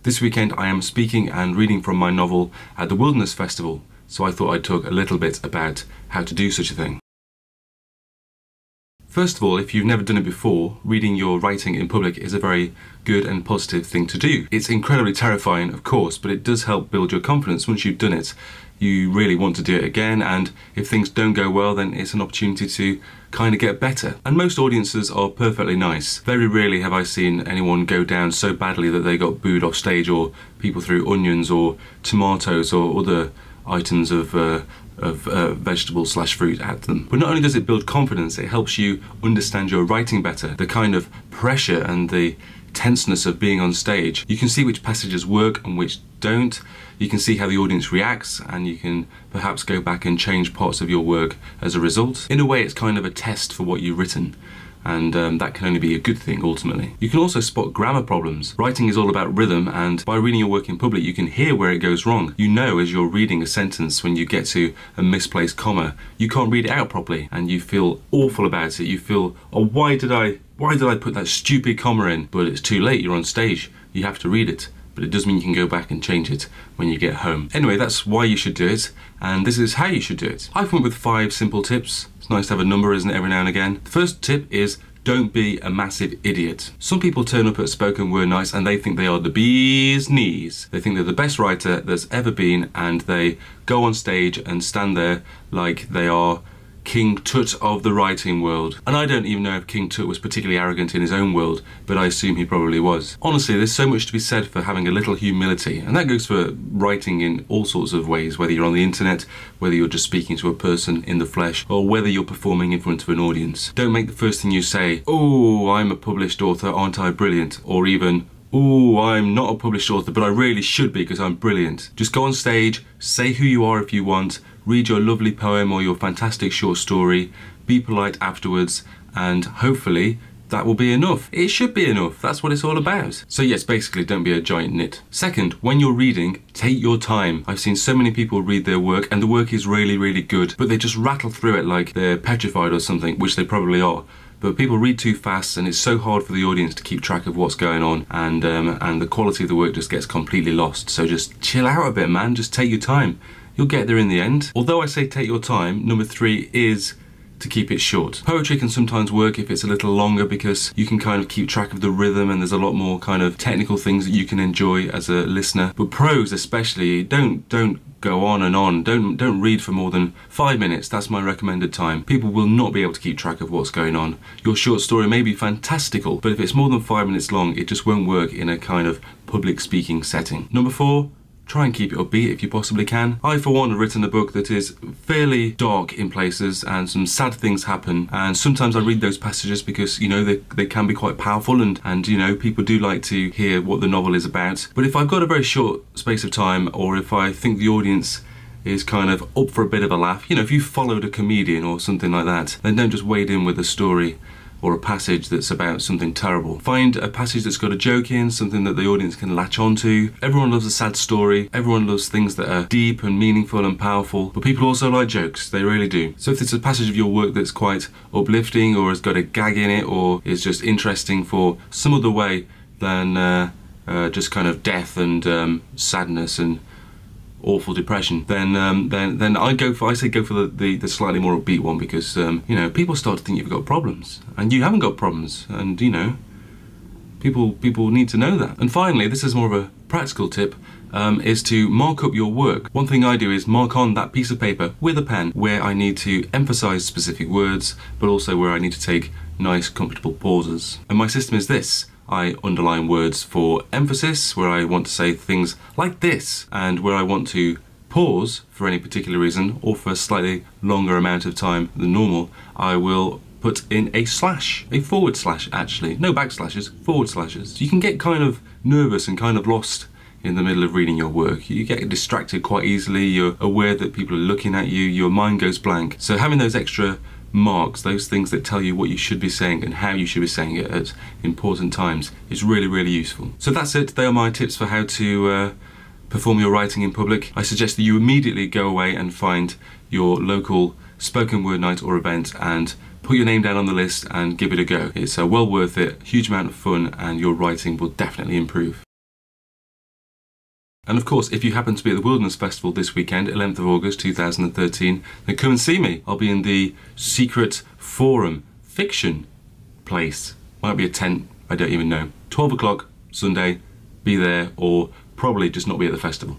This weekend I am speaking and reading from my novel at the Wilderness Festival, so I thought I'd talk a little bit about how to do such a thing. First of all, if you've never done it before, reading your writing in public is a very good and positive thing to do. It's incredibly terrifying, of course, but it does help build your confidence. Once you've done it, you really want to do it again, and if things don't go well, then it's an opportunity to kind of get better. And most audiences are perfectly nice. Very rarely have I seen anyone go down so badly that they got booed off stage, or people threw onions or tomatoes or other items of vegetable/fruit at them. But not only does it build confidence, it helps you understand your writing better, the kind of pressure and the tenseness of being on stage. You can see which passages work and which don't. You can see how the audience reacts, and you can perhaps go back and change parts of your work as a result. In a way, it's kind of a test for what you've written, and that can only be a good thing ultimately. You can also spot grammar problems. Writing is all about rhythm, and by reading your work in public you can hear where it goes wrong. You know as you're reading a sentence when you get to a misplaced comma, you can't read it out properly and you feel awful about it. You feel, oh, why did I put that stupid comma in? But it's too late, you're on stage, you have to read it. But it does mean you can go back and change it when you get home. Anyway, that's why you should do it, and this is how you should do it. I've come up with 5 simple tips. It's nice to have a number, isn't it, every now and again. The first tip is don't be a massive idiot. Some people turn up at spoken word nights and they think they are the bee's knees. They think they're the best writer there's ever been, and they go on stage and stand there like they are King Tut of the writing world. And I don't even know if King Tut was particularly arrogant in his own world, but I assume he probably was. Honestly, there's so much to be said for having a little humility, and that goes for writing in all sorts of ways, whether you're on the internet, whether you're just speaking to a person in the flesh, or whether you're performing in front of an audience. Don't make the first thing you say, "Oh, I'm a published author, aren't I brilliant?" or even, "Oh, I'm not a published author, but I really should be because I'm brilliant." Just go on stage, say who you are if you want, read your lovely poem or your fantastic short story, be polite afterwards, and hopefully that will be enough. It should be enough, that's what it's all about. So yes, basically don't be a giant nit. Second, when you're reading, take your time. I've seen so many people read their work and the work is really, really good, but they just rattle through it like they're petrified or something, which they probably are. But people read too fast and it's so hard for the audience to keep track of what's going on, and the quality of the work just gets completely lost. So just chill out a bit, man, just take your time. You'll get there in the end. Although I say take your time, number 3 is to keep it short. Poetry can sometimes work if it's a little longer because you can kind of keep track of the rhythm and there's a lot more kind of technical things that you can enjoy as a listener. But prose especially, don't go on and on. Don't read for more than 5 minutes. That's my recommended time. People will not be able to keep track of what's going on. Your short story may be fantastical, but if it's more than 5 minutes long, it just won't work in a kind of public speaking setting. Number 4, try and keep it upbeat if you possibly can. I, for one, have written a book that is fairly dark in places and some sad things happen, and sometimes I read those passages because, you know, they can be quite powerful, and you know, people do like to hear what the novel is about. But if I've got a very short space of time, or if I think the audience is kind of up for a bit of a laugh, you know, if you followed a comedian or something like that, then don't just wade in with a story or a passage that's about something terrible. Find a passage that's got a joke in, something that the audience can latch onto. Everyone loves a sad story. Everyone loves things that are deep and meaningful and powerful, but people also like jokes, they really do. So if it's a passage of your work that's quite uplifting, or has got a gag in it, or is just interesting for some other way than just kind of death and sadness and awful depression, then I say go for the slightly more upbeat one, because you know, people start to think you've got problems, and you haven't got problems, and you know, people need to know that. And finally, this is more of a practical tip, is to mark up your work. One thing I do is mark on that piece of paper with a pen where I need to emphasize specific words, but also where I need to take nice, comfortable pauses. And my system is this: I underline words for emphasis, where I want to say things like this, and where I want to pause for any particular reason, or for a slightly longer amount of time than normal, I will put in a slash, a forward slash actually, no backslashes, forward slashes. You can get kind of nervous and kind of lost in the middle of reading your work. You get distracted quite easily, you're aware that people are looking at you, your mind goes blank. So having those extra marks, those things that tell you what you should be saying and how you should be saying it at important times, is really, really useful. So that's it. They are my tips for how to perform your writing in public. I suggest that you immediately go away and find your local spoken word night or event and put your name down on the list and give it a go. It's well worth it, huge amount of fun, and your writing will definitely improve. And of course, if you happen to be at the Wilderness Festival this weekend, 11th of August 2013, then come and see me. I'll be in the Secret Forum fiction place. Might be a tent, I don't even know. 12 o'clock Sunday, be there, or probably just not be at the festival.